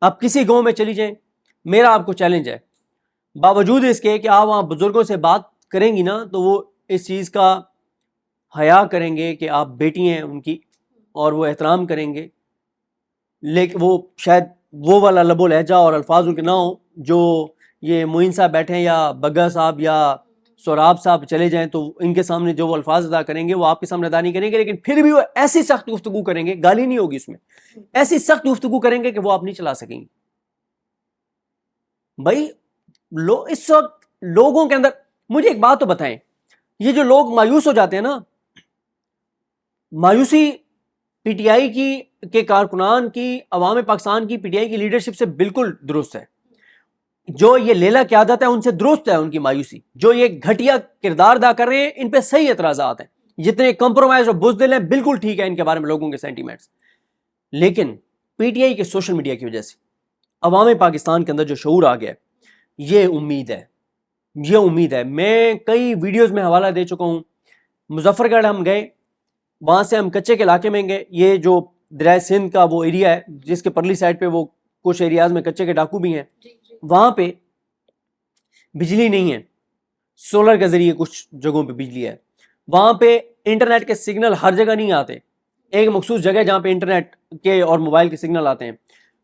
آپ کسی گاؤں میں چلی جائیں، میرا آپ کو چیلنج ہے، باوجود اس کے کہ آپ وہاں بزرگوں سے بات کریں گی نا تو وہ اس چیز کا حیا کریں گے کہ آپ بیٹی ہیں ان کی، اور وہ احترام کریں گے. لیکن وہ شاید وہ والا لب و لہجہ اور الفاظ ان کے نہ ہوں جو یہ معین صاحب بیٹھے ہیں یا بگا صاحب یا سوراب صاحب چلے جائیں تو ان کے سامنے جو وہ الفاظ ادا کریں گے وہ آپ کے سامنے ادا نہیں کریں گے، لیکن پھر بھی وہ ایسی سخت گفتگو کریں گے، گالی نہیں ہوگی اس میں، ایسی سخت گفتگو کریں گے کہ وہ آپ نہیں چلا سکیں گے. بھائی اس وقت لوگوں کے اندر، مجھے ایک بات تو بتائیں، یہ جو لوگ مایوس ہو جاتے ہیں نا، مایوسی پی ٹی آئی کے کارکنان کی، عوام پاکستان کی پی ٹی آئی کی لیڈرشپ سے بالکل درست ہے. جو یہ لیلا قیادت ہے ان سے درست ہے ان کی مایوسی. جو یہ گھٹیا کردار ادا کر رہے ہیں ان پہ صحیح اعتراضات ہیں. جتنے کمپرومائز اور بزدل ہیں بالکل ٹھیک ہے ان کے بارے میں لوگوں کے سینٹیمنٹس، لیکن پی ٹی آئی کے سوشل میڈیا کی وجہ سے عوام پاکستان کے اندر جو شعور آ گیا ہے، یہ امید ہے. میں کئی ویڈیوز میں حوالہ دے چکا ہوں. مظفر گڑھ ہم گئے، وہاں سے ہم کچے کے علاقے میں گئے، یہ جو دریائے سندھ کا وہ ایریا ہے جس کے پرلی سائڈ پہ وہ کچھ ایریاز میں کچے کے ڈاکو بھی ہیں، وہاں پہ بجلی نہیں ہے، سولر کے ذریعے کچھ جگہوں پہ بجلی ہے. وہاں پہ انٹرنیٹ کے سگنل ہر جگہ نہیں آتے، ایک مخصوص جگہ جہاں پہ انٹرنیٹ کے اور موبائل کے سگنل آتے ہیں،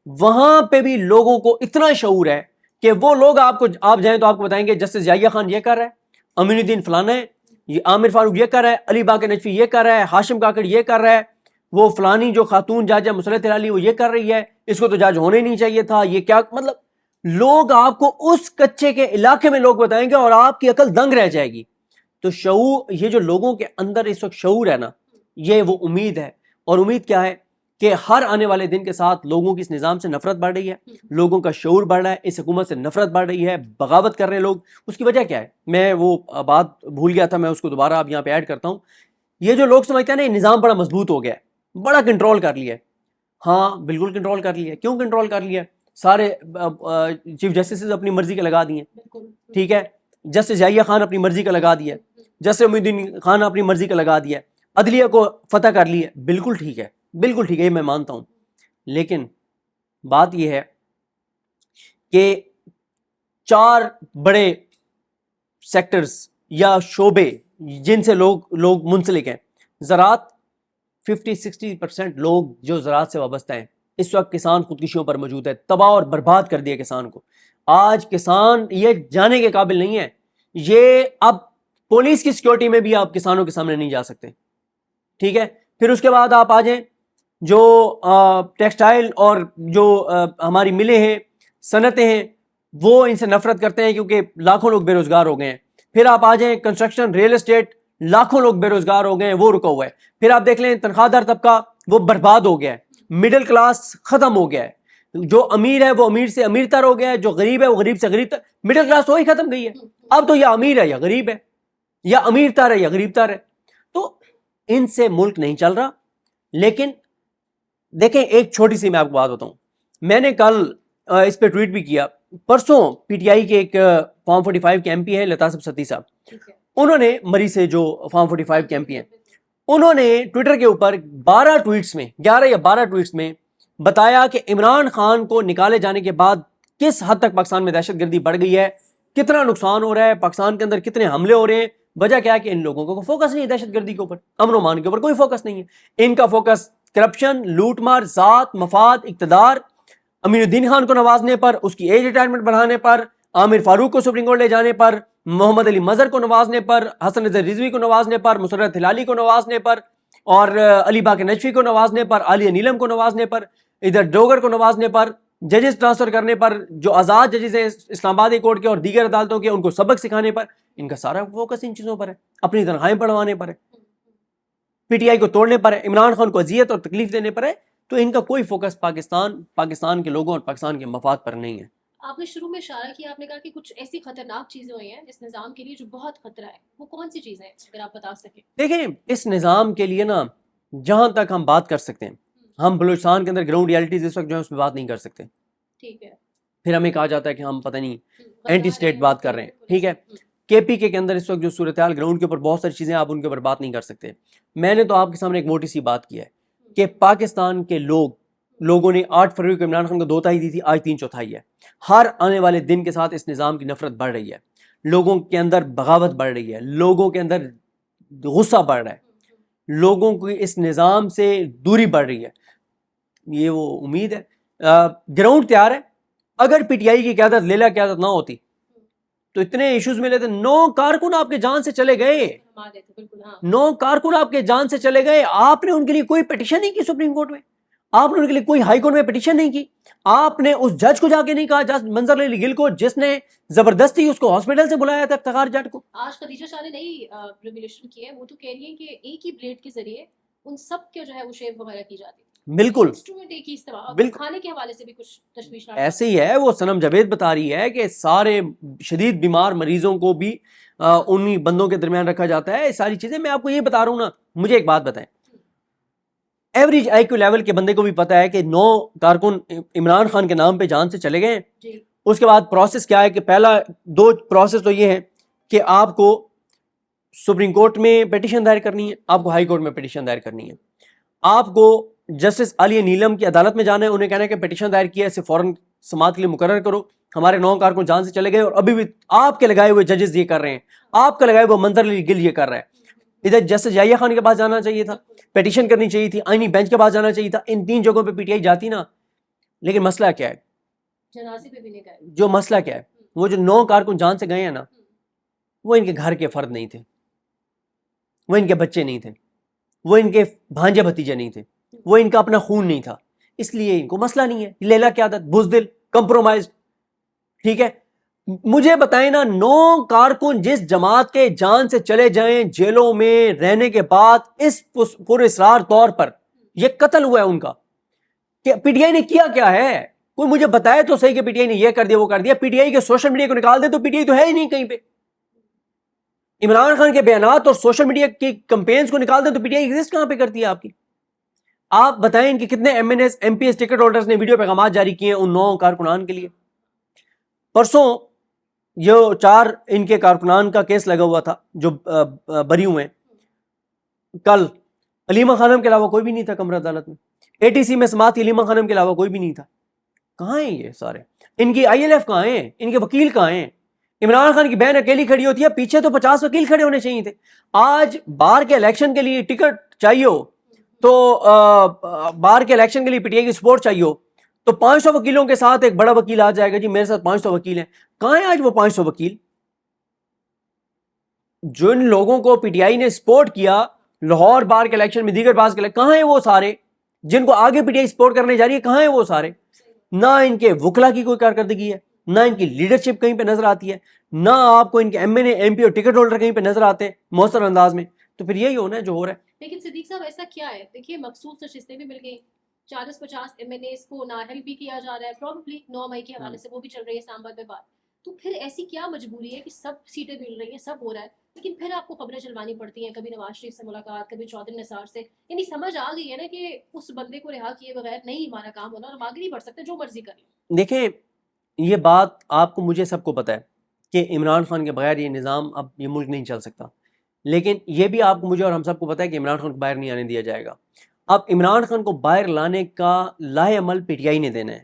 وہاں پہ بھی لوگوں کو اتنا شعور ہے کہ وہ لوگ آپ جائیں تو آپ کو بتائیں گے جسٹس یحییٰ خان یہ کر رہا ہے، امین الدین فلانا ہے، یہ عامر فاروق یہ کر رہا ہے، علی باقر نجفی یہ کر رہا ہے، ہاشم کاکڑ یہ کر رہا ہے، وہ فلانی جو خاتون جج ہے مسرت ہلالی وہ یہ کر رہی ہے، اس کو تو جج ہونے نہیں چاہیے تھا، یہ کیا مطلب. لوگ آپ کو اس کچے کے علاقے میں لوگ بتائیں گے اور آپ کی عقل دنگ رہ جائے گی. تو شعور، یہ جو لوگوں کے اندر اس وقت شعور ہے نا، یہ وہ امید ہے. اور امید کیا ہے کہ ہر آنے والے دن کے ساتھ لوگوں کی اس نظام سے نفرت بڑھ رہی ہے, لوگوں کا شعور بڑھ رہا ہے, اس حکومت سے نفرت بڑھ رہی ہے, بغاوت کر رہے ہیں لوگ. اس کی وجہ کیا ہے؟ میں وہ بات بھول گیا تھا, میں اس کو دوبارہ اب یہاں پہ ایڈ کرتا ہوں. یہ جو لوگ سمجھتے ہیں نا یہ نظام بڑا مضبوط ہو گیا ہے, بڑا کنٹرول کر لیا ہے. ہاں بالکل کنٹرول کر لیا ہے. کیوں کنٹرول کر لیا ہے؟ سارے چیف جسٹسز اپنی مرضی کے لگا دیے, ٹھیک ہے, جسٹس یحییٰ خان اپنی مرضی کا لگا دیا, جسٹس محی الدین خان اپنی مرضی کا لگا دیا, عدلیہ کو فتح کر لی ہے. بالکل ٹھیک ہے, بالکل ٹھیک ہے, یہ میں مانتا ہوں. لیکن بات یہ ہے کہ 4 بڑے سیکٹرز یا شعبے جن سے لوگ منسلک ہیں, زراعت 50-60% لوگ جو زراعت سے وابستہ ہیں, اس وقت کسان خودکشیوں پر موجود ہے, تباہ اور برباد کر دیا کسان کو. آج کسان یہ جانے کے قابل نہیں ہے, یہ اب پولیس کی سیکیورٹی میں بھی آپ کسانوں کے سامنے نہیں جا سکتے, ٹھیک ہے. پھر اس کے بعد آپ آ جائیں جو ٹیکسٹائل اور جو ہماری ملیں ہیں, صنعتیں ہیں, وہ ان سے نفرت کرتے ہیں کیونکہ لاکھوں لوگ بے روزگار ہو گئے ہیں. پھر آپ آ جائیں کنسٹرکشن, ریل اسٹیٹ, لاکھوں لوگ بے روزگار ہو گئے ہیں, وہ رکا ہوا ہے. پھر آپ دیکھ لیں تنخواہ دار طبقہ وہ برباد ہو گیا ہے, مڈل کلاس ختم ہو گیا ہے, جو امیر ہے وہ امیر سے امیر تر ہو گیا ہے, جو غریب ہے وہ غریب سے غریب تر, مڈل کلاس وہی ختم گئی ہے. اب تو یا امیر ہے یا غریب ہے, یا امیر تر ہے یا غریب تر ہے. تو ان سے ملک نہیں چل رہا. لیکن دیکھیں ایک چھوٹی سی میں آپ کو بات بتاؤں, میں نے کل اس پہ ٹویٹ بھی کیا, پرسوں پی ٹی آئی کے ایک فارم 45 کے ایم پی ہیں لطاسب ستی صاحب, انہوں نے مری سے جو فارم 45 کے ایم پی ہیں, انہوں نے ٹویٹر کے اوپر 11 ٹویٹس میں 11 یا 12 ٹویٹس میں بتایا کہ عمران خان کو نکالے جانے کے بعد کس حد تک پاکستان میں دہشت گردی بڑھ گئی ہے, کتنا نقصان ہو رہا ہے, پاکستان کے اندر کتنے حملے ہو رہے ہیں. وجہ کیا ہے کہ ان لوگوں کو فوکس نہیں ہے دہشت گردی کے اوپر, امن و امان کے اوپر کوئی فوکس نہیں ہے. ان کا فوکس کرپشن, لوٹ مار, ذات, مفاد, اقتدار, امین الدین خان کو نوازنے پر, اس کی ایج ریٹائرمنٹ بڑھانے پر, عامر فاروق کو سپریم کورٹ لے جانے پر, محمد علی مظہر کو نوازنے پر, حسن نظر رضوی کو نوازنے پر, مسرت ہلالی کو نوازنے پر, اور علی باقر نجفی کو نوازنے پر, عالیہ نیلم کو نوازنے پر, ادھر ڈوگر کو نوازنے پر, ججز ٹرانسفر کرنے پر, جو آزاد ججز ہیں اسلام آباد کورٹ کے اور دیگر عدالتوں کے, ان کو سبق سکھانے پر. ان کا سارا فوکس ان چیزوں پر ہے, اپنی تنخواہیں بڑھوانے پر ہے, پی ٹی آئی کو توڑنے پر ہے, عمران خان کو اذیت اور تکلیف دینے پر ہے. تو ان کا کوئی فوکس پاکستان کے لوگوں اور پاکستان کے مفاد پر نہیں ہے. آپ نے شروع میں اشارہ کیا, آپ نے کہا کہ کچھ ایسی خطرناک چیزیں ہوئی ہیں اس نظام کے لیے جو بہت خطرہ ہے, وہ کون سی چیزیں ہیں اگر آپ بتا سکیں؟ دیکھیں اس نظام کے لیے نا جہاں تک ہم بات کر سکتے ہیں, ہم بلوچستان کے اندر گراؤنڈ ریالٹیز اس وقت جو ہے اس پہ بات نہیں کر سکتے. ٹھیک ہے. پھر ہمیں کہا جاتا ہے کہ ہم پتہ نہیں اینٹی اسٹیٹ بات کر رہے ہیں, ٹھیک ہے. کے پی کے اندر اس وقت جو صورتحال گراؤنڈ کے اوپر بہت ساری چیزیں آپ ان کے اوپر بات نہیں کر سکتے. میں نے تو آپ کے سامنے ایک موٹی سی بات کی ہے کہ پاکستان کے لوگوں نے 8 فروری کو عمران خان کو 2/3 دی تھی, آج 3/4 ہے. ہر آنے والے دن کے ساتھ اس نظام کی نفرت بڑھ رہی ہے, لوگوں کے اندر بغاوت بڑھ رہی ہے, لوگوں کے اندر غصہ بڑھ رہا ہے, لوگوں کی اس نظام سے دوری بڑھ رہی ہے. یہ وہ امید ہے, گراؤنڈ تیار ہے. اگر پی ٹی آئی کی قیادت لیلا قیادت نہ ہوتی تو اتنے ایشوز ملے تھے. 9 کارکن آپ کے جان سے چلے گئے, 9 کارکن آپ کے جان سے چلے گئے. آپ نے ان کے لیے کوئی پٹیشن نہیں کی سپریم کورٹ میں, آپ نے ان کے لیے کوئی ہائی کورٹ میں پٹیشن نہیں کی, آپ نے اس جج کو جا کے نہیں کہا, جج منظر علی گل کو, جس نے زبردستی اس کو ہاسپٹل سے بلایا تھا افتخار جٹ کو. آج خدیجہ شاہ نے نئی ریگولیشن کی ہے, وہ تو کہہ رہی ہے کہ ایک ہی بلیڈ کے ذریعے ان سب کے جو ہے وہ شیپ وغیرہ کی جاتی ہے. بالکل انسٹرومنٹ ایک ہی استعمال, بالکل کھانے کے حوالے سے بھی کچھ تشویش ایسے ہی ہے. وہ صنم جاوید بتا رہی ہے کہ سارے شدید بیمار مریضوں کو بھی انہی بندوں کے درمیان رکھا جاتا ہے. ساری چیزیں میں آپ کو یہ بتا رہا ہوں نا. مجھے ایک بات بتائیں, ایوریج آئی کیو لیول کے بندے کو بھی پتا ہے کہ 9 کارکن عمران خان کے نام پہ جان سے چلے گئے ہیں. اس کے بعد پروسیس کیا ہے کہ پہلا 2 پروسیس تو یہ ہے کہ آپ کو سپریم کورٹ میں پٹیشن دائر کرنی ہے, آپ کو ہائی کورٹ میں پٹیشن دائر کرنی ہے, آپ کو جسٹس عالیہ نیلم کی عدالت میں جانا ہے, انہیں کہنا ہے کہ پٹیشن دائر کیا ہے, اسے فوراً سماعت کے لیے مقرر کرو. ہمارے 9 کارکن جان سے چلے گئے اور ابھی بھی آپ کے لگائے ہوئے ججز یہ کر رہے ہیں, آپ کا لگائے ہوئے منظر علی گل یہ کر رہا ہے. ادھر جسٹس یحییٰ خان کے پاس جانا چاہیے تھا, پٹیشن کرنی چاہیے تھی, آئینی بینچ کے پاس جانا چاہیے تھا. ان 3 جگہوں پہ پی ٹی آئی جاتی نا. لیکن مسئلہ کیا ہے, جنازے پہ بھی نہیں گئے. جو مسئلہ کیا ہے, وہ جو 9 کارکن جان سے گئے ہیں نا, وہ ان کے گھر کے فرد نہیں تھے, وہ ان کے بچے نہیں تھے, وہ ان کے بھانجے بھتیجے نہیں تھے, وہ ان کا اپنا خون نہیں تھا. اس لیے ان کو مسئلہ نہیں ہے. لیلا قیادت, بزدل, کمپرومائز, ٹھیک ہے. مجھے بتائیں نا, 9 کارکن جس جماعت کے جان سے چلے جائیں جیلوں میں رہنے کے بعد اس پر اصرار طور پر یہ قتل ہوا ہے ان کا, کہ پی ٹی آئی نے کیا کیا ہے؟ کوئی مجھے بتائے تو صحیح کہ پی ٹی آئی نے یہ کر دیا وہ کر دیا. پی ٹی آئی کے سوشل میڈیا کو نکال دے تو پی ٹی آئی تو ہے ہی نہیں کہیں پہ. عمران خان کے بیانات اور سوشل میڈیا کی کمپینز کو نکال دیں تو پی ٹی آئی ایگزسٹ کہاں پہ کرتی ہے آپ کی؟ آپ بتائیں ان کے کتنے M N S M P S ticket holders نے ویڈیو پیغامات جاری کیے ہیں ان 9 کارکنان کے لیے. پرسوں یہ 4 ان کے کارکنان کا کیس لگا ہوا تھا جو بری ہوئے ہیں. کل علیمہ خانم کے علاوہ کوئی بھی نہیں تھا کمرہ عدالت میں. اے ٹی سی میں سماعت علیمہ خانم کے علاوہ کوئی بھی نہیں تھا. کہاں ہیں یہ سارے؟ ان کی آئی ایل ایف کہاں ہیں؟ ان کے وکیل کہاں ہیں؟ عمران خان کی بہن اکیلی کھڑی ہوتی ہے, پیچھے تو 50 وکیل کھڑے ہونے چاہیے تھے. آج بار کے الیکشن کے لیے ٹکٹ چاہیے ہو تو بار کے الیکشن کے لیے پی ٹی آئی کی سپورٹ چاہیے ہو تو 500 وکیلوں کے ساتھ ایک بڑا وکیل آ جائے گا جی میرے ساتھ 500 وکیل ہیں. کہاں ہیں آج وہ 500 وکیل؟ جن لوگوں کو پی ٹی آئی نے سپورٹ کیا لاہور بار کے الیکشن میں, دیگر بار کے کہاں ہیں وہ سارے جن کو آگے پی ٹی آئی سپورٹ کرنے جا رہی ہے؟ کہاں ہیں وہ سارے؟ نہ ان کے وکلا کی کوئی کارکردگی ہے, نہ ان کی لیڈرشپ کہیں پہ نظر آتی ہے, نہ آپ کو ان کے M N A M P اور ٹکٹ ہولڈر کہیں پہ نظر آتے ہیں مؤثر انداز میں. تو پھر یہی ہونا ہے جو ہو رہا ہے. لیکن صدیق صاحب ایسا کیا ہے؟ دیکھیے مخصوص نشستیں بھی مل گئی, 40-50 ایم این ایز کو نااہل بھی کیا جا رہا ہے, پروبیبلی 9 مئی کے حوالے سے وہ بھی چل رہی ہے اسلام آباد میں بات. تو پھر ایسی کیا مجبوری ہے کہ سب سیٹیں مل رہی ہیں, سب ہو رہا ہے, لیکن پھر آپ کو خبریں چلوانی پڑتی ہیں, کبھی نواز شریف سے ملاقات, کبھی چودھری نثار سے. یعنی سمجھ آ گئی ہے نا کہ اس بندے کو رہا کیے بغیر نہیں ہمارا کام ہونا, اور ہم آگے نہیں بڑھ سکتے جو مرضی کر لیں. دیکھیں یہ بات آپ کو مجھے سب کو پتہ ہے کہ عمران خان کے بغیر یہ نظام اب یہ ملک نہیں چل سکتا, لیکن یہ بھی آپ کو مجھے اور ہم سب کو پتہ ہے کہ عمران خان کو باہر نہیں آنے دیا جائے گا. اب عمران خان کو باہر لانے کا لاہ عمل پی ٹی آئی نے دینا ہے,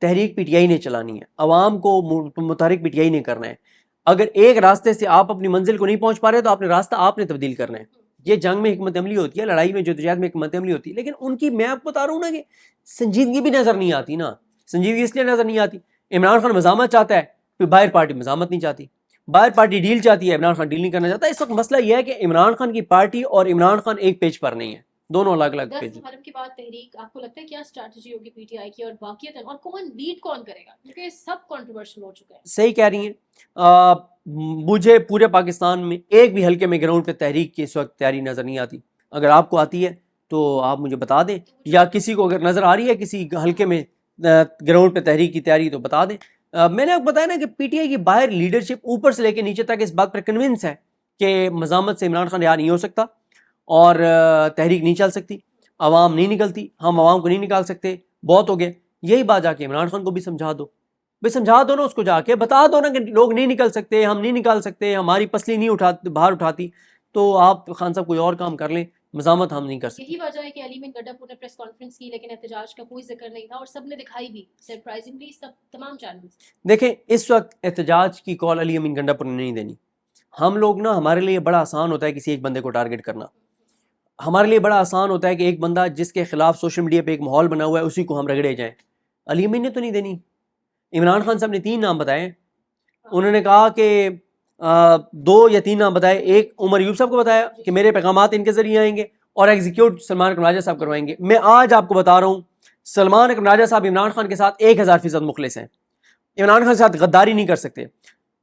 تحریک پی ٹی آئی نے چلانی ہے, عوام کو متحرک پی ٹی آئی نے کرنا ہے. اگر ایک راستے سے آپ اپنی منزل کو نہیں پہنچ پا رہے تو اپنے راستہ آپ نے تبدیل کرنا ہے. یہ جنگ میں حکمت عملی ہوتی ہے, لڑائی میں جدوجہد میں حکمت عملی ہوتی ہے, لیکن ان کی میں آپ کو بتا رہا ہوں نا کہ سنجیدگی بھی نظر نہیں آتی نا. سنجیدگی اس لیے نظر نہیں آتی, عمران خان مزاحمت چاہتا ہے پھر باہر پارٹی مزاحمت نہیں چاہتی, باہر پارٹی ڈیل چاہتی ہے, عمران خان ڈیل نہیں کرنا چاہتا. اس وقت مسئلہ یہ ہے کہ عمران خان کی پارٹی اور عمران خان ایک پیج پر نہیں ہے, دونوں الگ الگ 10 پیج. محرم کے بعد تحریک, آپ کو لگتا ہے کیا اسٹریٹجی ہوگی پی ٹی آئی کی, اور واقعیت اور کون لیڈ کون کرے گا, کیونکہ سب کنٹروورشل ہو چکا ہے. صحیح کہہ رہی ہیں. مجھے پورے پاکستان میں ایک بھی حلقے میں گراؤنڈ پہ تحریک کی اس وقت تیاری نظر نہیں آتی. اگر آپ کو آتی ہے تو آپ مجھے بتا دیں, یا کسی کو اگر نظر آ رہی ہے کسی حلقے میں گراؤنڈ پہ تحریک کی تیاری تو بتا دیں. میں نے آپ کو بتایا نا کہ پی ٹی آئی کی باہر لیڈرشپ اوپر سے لے کے نیچے تک اس بات پر کنونس ہے کہ مزاحمت سے عمران خان رہا نہیں ہو سکتا اور تحریک نہیں چل سکتی, عوام نہیں نکلتی, ہم عوام کو نہیں نکال سکتے, بہت ہو گیا. یہی بات جا کے عمران خان کو بھی سمجھا دو, بھائی سمجھا دو نا اس کو, جا کے بتا دو نا کہ لوگ نہیں نکل سکتے, ہم نہیں نکال سکتے, ہماری پسلی نہیں باہر اٹھاتی, تو آپ خان صاحب کوئی اور کام کر لیں, مزاحمت ہم نہیں کر سکتے. یہی وجہ ہے کہ علی مین گڈھا پور نے پریس کانفرنس کی لیکن احتجاج کا کوئی ذکر نہیں تھا, اور سب نے دکھائی بھی سرپرائزنگلی سب تمام چینلز. دیکھیں اس وقت احتجاج کی کال علی امین گنڈا پور نے نہیں دینی. ہم لوگ نا, ہمارے لیے بڑا آسان ہوتا ہے کسی ایک بندے کو ٹارگٹ کرنا, ہمارے لیے بڑا آسان ہوتا ہے کہ ایک بندہ جس کے خلاف سوشل میڈیا پہ ایک ماحول بنا ہوا ہے اسی کو ہم رگڑے جائیں. علی امین نے تو نہیں دینی. عمران خان صاحب نے 3 نام بتائے, انہوں نے کہا کہ 2 یا 3 نام بتائے, ایک عمر ایوب صاحب کو بتایا کہ میرے پیغامات ان کے ذریعے آئیں گے, اور ایگزیکیوٹ سلمان اکرم راجہ صاحب کروائیں گے. میں آج آپ کو بتا رہا ہوں سلمان اکرم راجہ صاحب عمران خان کے ساتھ 1000% مخلص ہیں, عمران خان کے ساتھ غداری نہیں کر سکتے.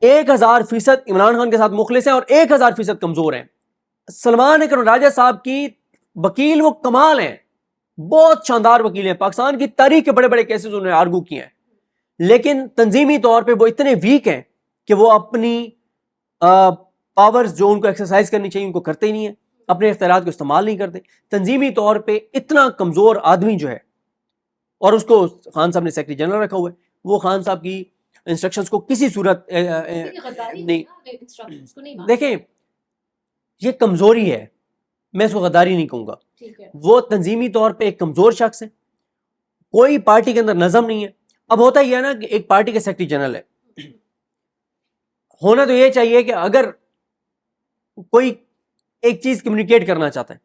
1000% عمران خان کے ساتھ مخلص ہیں اور 1000% کمزور ہیں. سلمان اکرم راجہ صاحب کی وکیل وہ کمال ہیں, بہت شاندار وکیل ہیں, پاکستان کی تاریخ کے بڑے بڑے کیسز انہوں نے آرگو کیے ہیں, لیکن تنظیمی طور پہ وہ اتنے ویک ہیں کہ وہ اپنی پاورز جو ان کو ایکسرسائز کرنی چاہیے ان کو کرتے ہی نہیں ہیں, اپنے اختیارات کو استعمال نہیں کرتے. تنظیمی طور پہ اتنا کمزور آدمی جو ہے, اور اس کو خان صاحب نے سیکرٹری جنرل رکھا ہوا ہے, وہ خان صاحب کی انسٹرکشنز کو کسی صورت نہیں. دیکھیں یہ کمزوری ہے, میں اس کو غداری نہیں کہوں گا, وہ تنظیمی طور پہ ایک کمزور شخص ہے, کوئی پارٹی کے اندر نظم نہیں ہے. اب ہوتا ہی ہے نا کہ ایک پارٹی کا سیکرٹری جنرل ہے, ہونا تو یہ چاہیے کہ اگر کوئی ایک چیز کمیونیکیٹ کرنا چاہتا ہے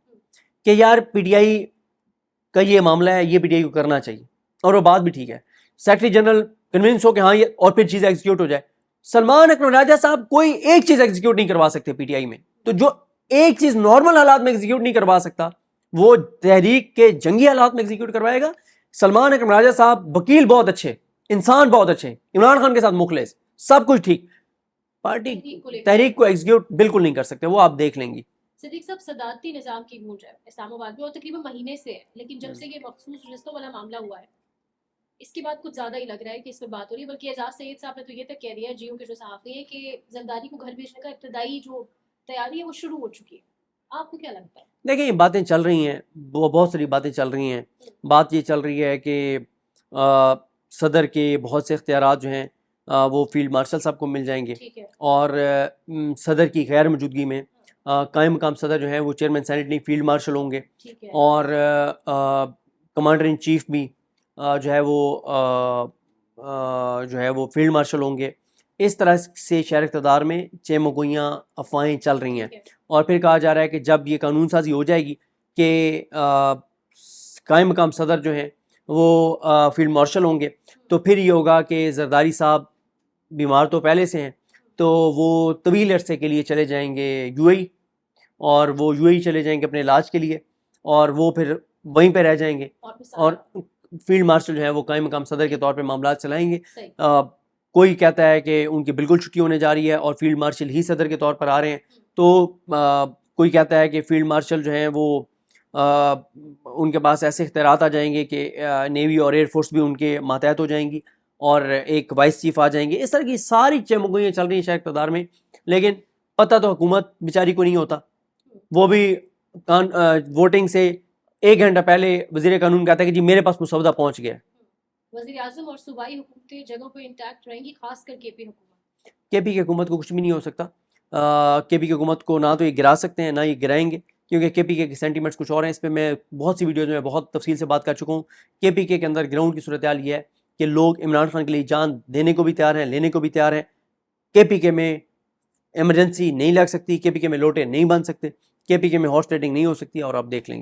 کہ یار پی ٹی آئی کا یہ معاملہ ہے, یہ پی ٹی آئی کو کرنا چاہیے, اور وہ بات بھی ٹھیک ہے, سیکرٹری جنرل کنونس ہو کہ ہاں یہ, اور پھر چیز ایگزیکیوٹ ہو جائے. سلمان اکرم راجہ صاحب کوئی ایک چیز ایگزیکیوٹ نہیں کروا سکتے پی ٹی آئی میں, تو جو ایک چیز نارمل حالات میں ایگزیکیوٹ نہیں کروا سکتا وہ تحریک کے جنگی حالات میں ایگزیکیوٹ کروائے گا. سلمان اکرم راجہ صاحب وکیل بہت اچھے, انسان بہت اچھے, عمران خان کے ساتھ مخلص, سب کچھ ٹھیک, پارٹی تحریک کو ایگزیکیوٹ بالکل نہیں کر سکتے, وہ آپ دیکھ لیں گی. صدیق صاحب صدارتی نظام کی گونج ہے اسلام آباد میں اور تقریباً مہینے سے ہے، لیکن جب سے یہ مخصوص رشتوں والا معاملہ ہوا ہے اس کے بعد کچھ زیادہ ہی لگ رہا ہے کہ اس پہ بات ہو رہی ہے، بلکہ اعجاز سید صاحب نے تو یہ تک کہہ دیا ہے جیو کے جو صحافی ہیں کہ زرداری کو گھر بھیجنے کا ابتدائی جو تیاری ہے وہ شروع ہو چکی ہے. آپ کو کیا لگتا ہے؟ دیکھیں یہ باتیں چل رہی ہیں، بہت ساری باتیں چل رہی ہیں. بات یہ چل رہی ہے کہ صدر کے بہت سے اختیارات جو ہیں وہ فیلڈ مارشل صاحب کو مل جائیں گے، ٹھیک ہے. اور صدر کی غیر موجودگی میں قائم مقام صدر جو ہیں وہ چیئرمین سینٹ نہیں فیلڈ مارشل ہوں گے، ٹھیک ہے. اور کمانڈر ان چیف بھی جو ہے وہ فیلڈ مارشل ہوں گے. اس طرح سے شہر اقتدار میں چیم گوئیاں افواہیں چل رہی ہیں، ٹھیک ہے. اور پھر کہا جا رہا ہے کہ جب یہ قانون سازی ہو جائے گی کہ قائم مقام صدر جو ہیں وہ فیلڈ مارشل ہوں گے، تو پھر یہ ہوگا کہ زرداری صاحب بیمار تو پہلے سے ہیں، تو وہ طویل عرصے کے لیے چلے جائیں گے یو اے ای، اور وہ یو اے ای چلے جائیں گے اپنے علاج کے لیے، اور وہ پھر وہیں پہ رہ جائیں گے، اور پھر اور سارا- فیلڈ مارشل جو ہے وہ قائم مقام صدر کے طور پہ معاملات چلائیں گے. صحیح. کوئی کہتا ہے کہ ان کی بالکل چھٹی ہونے جا رہی ہے اور فیلڈ مارشل ہی صدر کے طور پر آ رہے ہیں، تو کوئی کہتا ہے کہ فیلڈ مارشل جو ہیں وہ ان کے پاس ایسے اختیارات آ جائیں گے کہ نیوی اور ایئر فورس بھی ان کے ماتحت ہو جائیں گی، اور ایک وائس چیف آ جائیں گے. اس طرح کی ساری چمگوئیاں چل رہی ہیں شہر اقتدار میں، لیکن پتہ تو حکومت بیچاری کو نہیں ہوتا. وہ بھی ووٹنگ سے 1 گھنٹہ پہلے وزیر قانون کہتا ہے کہ جی میرے پاس مسودہ پہنچ گیا. وزیر اعظم اور صوبائی حکومتیں جگہوں پہ انٹیکٹ رہیں گی، خاص کر کے پی حکومت. کے پی کی حکومت کو کچھ بھی نہیں ہو سکتا. کے پی کی حکومت کو نہ تو یہ گرا سکتے ہیں نہ یہ گرائیں گے، کیونکہ کے پی کے سینٹیمنٹس کچھ اور ہیں. اس پہ میں بہت سی ویڈیوز میں بہت تفصیل سے بات کر چکا ہوں. کے پی کے اندر گراؤنڈ کی صورتحال یہ ہے کہ لوگ عمران خان کے لیے جان دینے کو بھی تیار ہیں، لینے کو بھی تیار ہیں. کے پی کے میں ایمرجنسی نہیں لگ سکتی، کے پی کے میں لوٹے نہیں بن سکتے، کے پی کے میں ہارس ریڈنگ نہیں ہو سکتی، اور آپ دیکھ لیں گے.